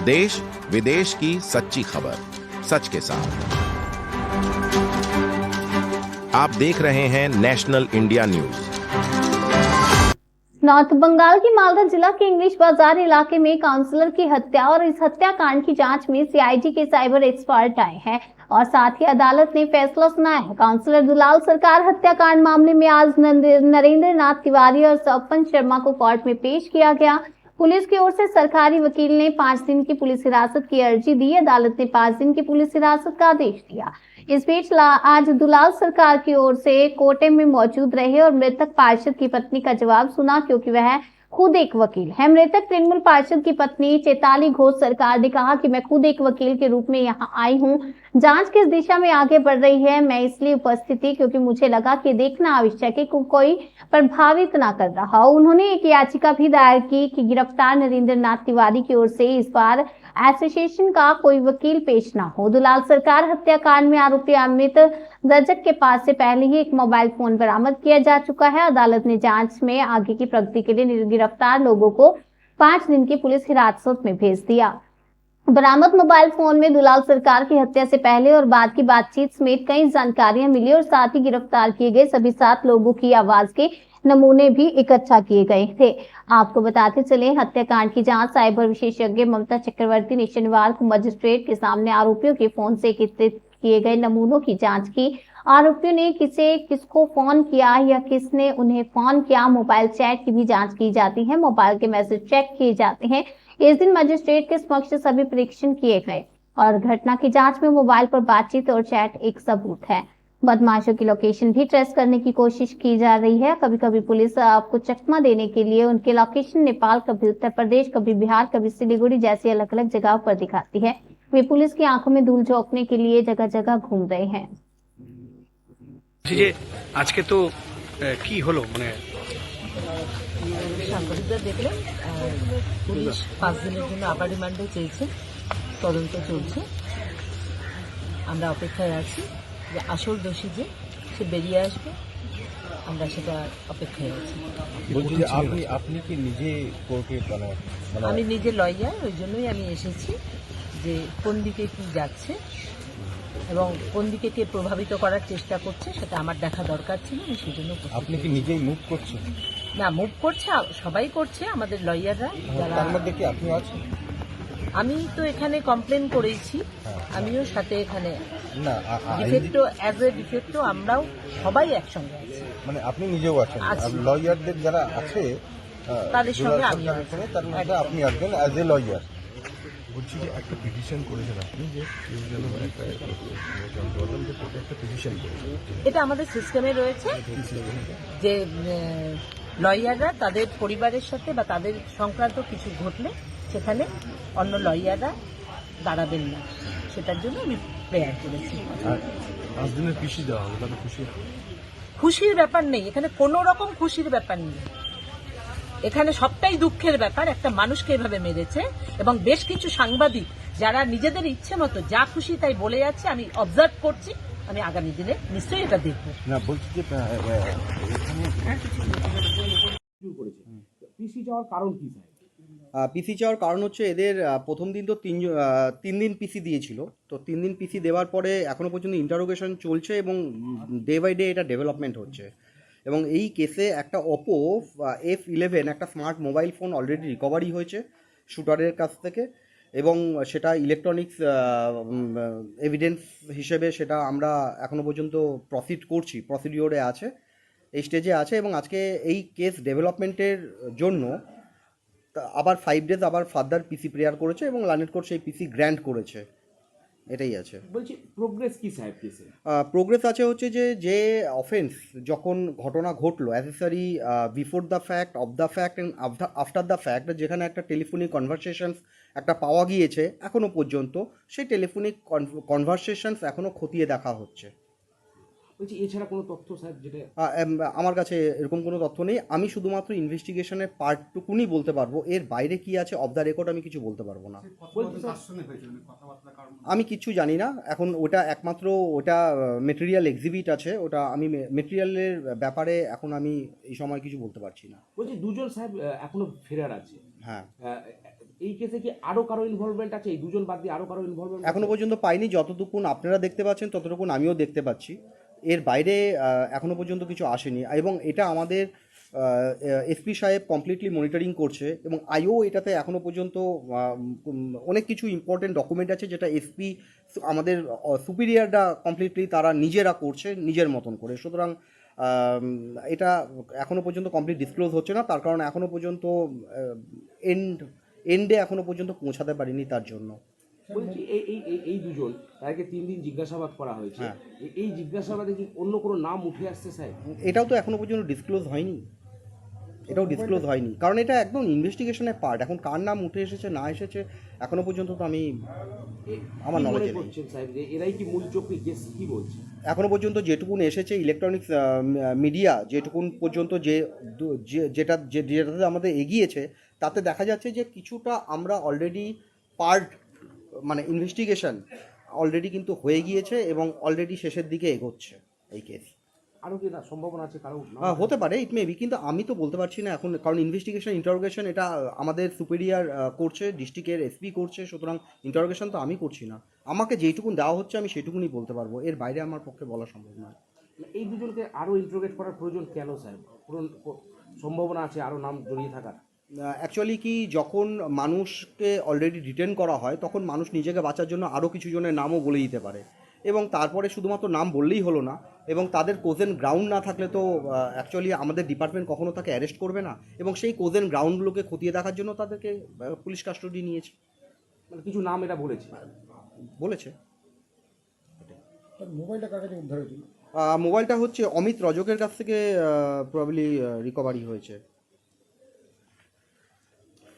देश विदेश की सच्ची खबर सच के साथ। आप देख रहे हैं national India news. North Bengal की मालदा जिला के इंग्लिश बाजार इलाके में काउंसलर की हत्या और इस हत्याकांड की जांच में सीआईडी के साइबर एक्सपर्ट आए हैं और साथ ही अदालत ने फैसला सुनाया है। काउंसलर दुलाल सरकार हत्याकांड मामले में आज नरेंद्र नाथ तिवारी और सपन शर्मा को कोर्ट में पेश किया गया। पुलिस की ओर से सरकारी वकील ने 5 दिन की पुलिस हिरासत की अर्जी दी। अदालत ने 5 दिन की पुलिस हिरासत का आदेश दिया। इस बीच आज दुलाल सरकार की ओर से कोर्ट में मौजूद रहे और मृतक पार्षद की पत्नी का जवाब सुना, क्योंकि वह खुद एक वकील है। मृतक तृणमूल पार्षद की पत्नी चैताली घोष सरकार ने कहा कि मैं खुद एक वकील के रूप में यहाँ आई हूँ। जांच किस दिशा में आगे बढ़ रही है, मैं इसलिए उपस्थित थी क्योंकि मुझे लगा कि देखना आवश्यक है कि कोई प्रभावित ना कर रहा हो। उन्होंने एक याचिका भी दायर की कि गिरफ्तार नरेंद्र नाथ तिवारी की ओर से इस बार एसोसिएशन का कोई वकील पेश ना हो। दुलाल सरकार हत्याकांड में आरोपी अमित दर्जक के पास से पहले ही एक मोबाइल फोन बरामद किया जा चुका है। अदालत ने जांच में आगे की प्रगति के लिए गिरफ्तार लोगों को 5 दिन की पुलिस हिरासत में भेज दिया। बरामद मोबाइल फोन में दुलाल सरकार की हत्या से पहले और बाद की बातचीत समेत कई जानकारियां मिली और साथ ही गिरफ्तार किए गए सभी 7 लोगों की आवाज के नमूने भी इकट्ठा किए गए थे। आपको बताते चले, हत्याकांड की जांच साइबर विशेषज्ञ ममता चक्रवर्ती ने शनिवार को मजिस्ट्रेट के सामने आरोपियों के फोन से एकत्रित किए गए नमूनों की जांच की। आरोपियों ने किसको फोन किया या किसने उन्हें फोन किया, मोबाइल चैट की भी जांच की जाती है। मोबाइल के मैसेज चेक किए जाते हैं। इस दिन मजिस्ट्रेट के समक्ष सभी परीक्षण किए गए और घटना की जांच में मोबाइल पर बातचीत और चैट एक सबूत है। बदमाशों की लोकेशन भी ट्रेस करने की कोशिश की जा रही है। कभी कभी पुलिस आपको चकमा देने के लिए उनके लोकेशन नेपाल, कभी उत्तर प्रदेश, कभी बिहार, कभी सिलीगुड़ी जैसी अलग अलग जगहों पर दिखाती है। वे पुलिस की आंखों में धूल झोंकने के लिए जगह जगह घूम रहे हैं। आज के तो কি হলো মানে সাংবাদিকরা দেখলেন পুলিশ 5 দিনের জন্য আবার রিমান্ডে চেয়েছে, তদন্ত চলছে। আমরা অপেক্ষায় আছি যে আসল দোষী যে সে বেরিয়ে আসবে, আমরা সেটা অপেক্ষায় আছি। বলছি যে আপনি কি নিজে কোর্টে আমি নিজে লয়ার, ওই জন্যই আমি এসেছি যে কোন দিকে কি যাচ্ছে এবং কোন দিকে কে প্রভাবিত করার চেষ্টা করছে সেটা আমার দেখা দরকার ছিল। আমি সেই জন্য আপনি কি নিজেই মুভ করছেন? না, মুভ করছে, সবাই করছে, আমাদের লয়াররা। তার মধ্যে কি আপনি আছেন? আমি তো এখানে কমপ্লেন করেছি, আমিও সাথে এখানে না ডিফেক্টো অ্যাজ এ ডিফেক্টো আমরাও সবাই একসঙ্গে আছি। মানে আপনি নিজেও আছেন, আর লয়ারদের যারা আছে তাদের সঙ্গে আমি তার মধ্যে আপনি আসবেন অ্যাজ এ লয়ার। বলছি যে একটা পিটিশন করেছেন আপনি, যে কেউ যেন একটা পিটিশন করেছেন, এটা আমাদের সিস্টেমে রয়েছে যে লয়াররা তাদের পরিবারের সাথে বা তাদের সংক্রান্ত কিছু ঘটলে সেখানে অন্য লয়াররা দাঁড়াবেন না, সেটার জন্য আমি প্রেয়ার করেছি। আর 5 দিনের পিসি দেওয়া হবে, তাহলে খুশি? খুশির ব্যাপার নেই এখানে, কোনো রকম খুশির ব্যাপার নেই এখানে, সবটাই দুঃখের ব্যাপার। একটা মানুষকে এভাবে মেরেছে এবং বেশ কিছু সাংবাদিক যারা নিজেদের ইচ্ছে মতো যা খুশি তাই বলে যাচ্ছে, আমি অবজার্ভ করছি। আমি আগামী দিনে নিশ্চয়ই এটা দেখব। না বলছি যে পিসি যাওয়ার কারণ কি? পিসি চাওয়ার কারণ হচ্ছে এদের প্রথম দিন তো 3 দিন পিসি দিয়েছিল, তো 3 দিন পিসি দেওয়ার পরে এখনও পর্যন্ত ইন্টারোগেশন চলছে এবং ডে বাই ডে এটা ডেভেলপমেন্ট হচ্ছে। এবং এই কেসে একটা ওপো F11 একটা smart mobile phone already recovery হয়েছে শুটারের কাছ থেকে, এবং সেটা ইলেকট্রনিক্স এভিডেন্স হিসেবে সেটা আমরা এখনও পর্যন্ত প্রসিডিওরে আছে, এই স্টেজে আছে। এবং আজকে এই কেস ডেভেলপমেন্টের জন্য আবার 5 ডেজ আবার ফার্দার পিসি প্রেয়ার করেছে এবং লার্নেড কোর্ট সেই পিসি গ্র্যান্ট করেছে, এটাই আছে। বলছি প্রোগ্রেস কি সাহেব কেসে? প্রোগ্রেস আছে হচ্ছে যে অফেন্স যখন ঘটনা ঘটলো accessory before the fact, of the fact and after the fact, যেখানে একটা টেলিফোনিক কনভারসেশনস একটা পাওয়া গিয়েছে, এখনও পর্যন্ত সেই টেলিফোনিক কনভারসেশনস এখনও খতিয়ে দেখা হচ্ছে। বলছি এছাড়া কোনো তথ্য স্যার যেটা? আমার কাছে এরকম কোনো তথ্য নেই। আমি শুধুমাত্র ইনভেস্টিগেশনের পার্টটুকুনি বলতে পারবো, এর বাইরে কি আছে অফ দ্য রেকর্ড আমি কিছু বলতে পারবো না। আমি কিছু জানি না এখন, ওটা একমাত্র ওটা মেটেরিয়াল এক্সিবিট আছে, ওটা আমি মেটেরিয়ালের ব্যাপারে এখন আমি এই সময় কিছু বলতে পারছি না। বলছি দুজন সাহেব এখনো ফেরার আছে। হ্যাঁ, এই কেসে কি আরো কারো ইনভলভমেন্ট আছে? এই দুজন বাদ দিয়ে আরো কারো ইনভলভমেন্ট এখনো পর্যন্ত পাইনি, যতটুকুন আপনারা দেখতে পাচ্ছেন ততটুকুন আমিও দেখতে পাচ্ছি। এর বাইরে এখনো পর্যন্ত কিছু আসেনি, এবং এটা আমাদের এসপি সাহেব কমপ্লিটলি মনিটরিং করছে, এবং আইও এটাতে এখনো পর্যন্ত অনেক কিছু ইম্পর্টেন্ট ডকুমেন্ট আছে যেটা এসপি আমাদের সুপিরিয়াররা কমপ্লিটলি তারা নিজেরা করছে নিজের মতন করে। সুতরাং এটা এখনো পর্যন্ত কমপ্লিট ডিসক্লোজ হচ্ছে না, তার কারণ এখনো পর্যন্ত এন্ডে এখনো পর্যন্ত পৌঁছাতে পারিনি তার জন্য। বলছি এই দুজন তাদেরকে 3 দিন জিজ্ঞাসাবাদ করা হয়েছে, হ্যাঁ। এই জিজ্ঞাসাবাদে কি অন্য কোনো নাম উঠে আসছে স্যার? এটাও তো এখনো পর্যন্ত ডিসক্লোজ হয়নি, এটাও ডিসক্লোজ হয়নি, কারণ এটা একদম ইনভেস্টিগেশনের পার্ট। এখন কার নাম উঠে এসেছে না এসেছে এখনো পর্যন্ত তো আমি আমার কি মনে নলেজে নেই। করছেন সাহেব যে এরাই কি মূল চক্রী? কেস কি বলছে? এখনো পর্যন্ত যেটুকুন এসেছে ইলেকট্রনিক্স মিডিয়া যেটুকুন পর্যন্ত যেটাতে আমাদের এগিয়েছে, তাতে দেখা যাচ্ছে যে কিছুটা আমরা অলরেডি পার্ট মানে ইনভেস্টিগেশন অলরেডি কিন্তু হয়ে গিয়েছে এবং অলরেডি শেষের দিকে এগোচ্ছে এই কেস। আরো কি না সম্ভাবনা আছে কারো নাম? হতে পারে, ইট মে বি, কিন্তু আমি তো বলতে পারছি না এখন, কারণ ইনভেস্টিগেশন ইন্টারোগেশন এটা আমাদের সুপিরিয়ার করছে, ডিস্ট্রিক্টের এসপি করছে, সুতরাং ইন্টারোগেশন তো আমি করছি না। আমাকে যেইটুকুন দেওয়া হচ্ছে আমি সেটুকুনই বলতে পারবো, এর বাইরে আমার পক্ষে বলা সম্ভব নয়। এই দুজনকে আরো ইন্টারোগেট করার প্রয়োজন কেন স্যার? সম্ভাবনা আছে আরো নাম জড়িয়ে থাকার? অ্যাকচুয়ালি কি, যখন মানুষকে অলরেডি ডিটেন করা হয় তখন মানুষ নিজেকে বাঁচার জন্য আরও কিছু জনের নামও বলে দিতে পারে, এবং তারপরে শুধুমাত্র নাম বললেই হলো না, এবং তাদের কোজেন গ্রাউন্ড না থাকলে তো অ্যাকচুয়ালি আমাদের ডিপার্টমেন্ট কখনো তাকে অ্যারেস্ট করবে না, এবং সেই কোজেন গ্রাউন্ডগুলোকে খতিয়ে দেখার জন্য তাদেরকে পুলিশ কাস্টডি নিয়েছে। মানে কিছু নাম এটা বলেছে? বলেছে। মোবাইলটা কার কাছে উদ্ধার হয়েছিল? মোবাইলটা হচ্ছে অমিত রজকের কাছ থেকে প্রবাবলি রিকভারি হয়েছে।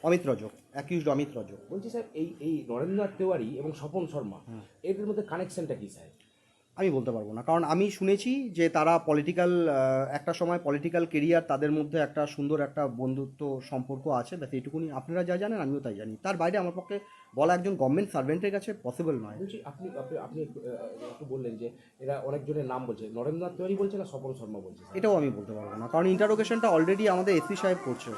অমিত রজক, অ্যাকিউজড অমিত রজক। বলছি স্যার এই নরেন্দ্রনাথ তিওয়ারি এবং স্বপন শর্মা এদের মধ্যে কানেকশনটা কি স্যার? আমি বলতে পারবো না, কারণ আমি শুনেছি যে তারা পলিটিক্যাল একটা সময় পলিটিক্যাল কেরিয়ার, তাদের মধ্যে একটা সুন্দর একটা বন্ধুত্ব সম্পর্ক আছে, ব্যাস এইটুকুনি। আপনারা যা জানেন আমিও তাই জানি, তার বাইরে আমার পক্ষে বলা একজন গভর্নমেন্ট সার্ভেন্টের কাছে পসিবল নয়। বলছি আপনি আপনি আপনি একটু বললেন যে এরা অনেকজনের নাম বলছে, নরেন্দ্রনাথ তিওয়ারি বলছে না স্বপন শর্মা বলছে? এটাও আমি বলতে পারবো না, কারণ ইন্টারোগেশনটা অলরেডি আমাদের এসপি সাহেব করছে।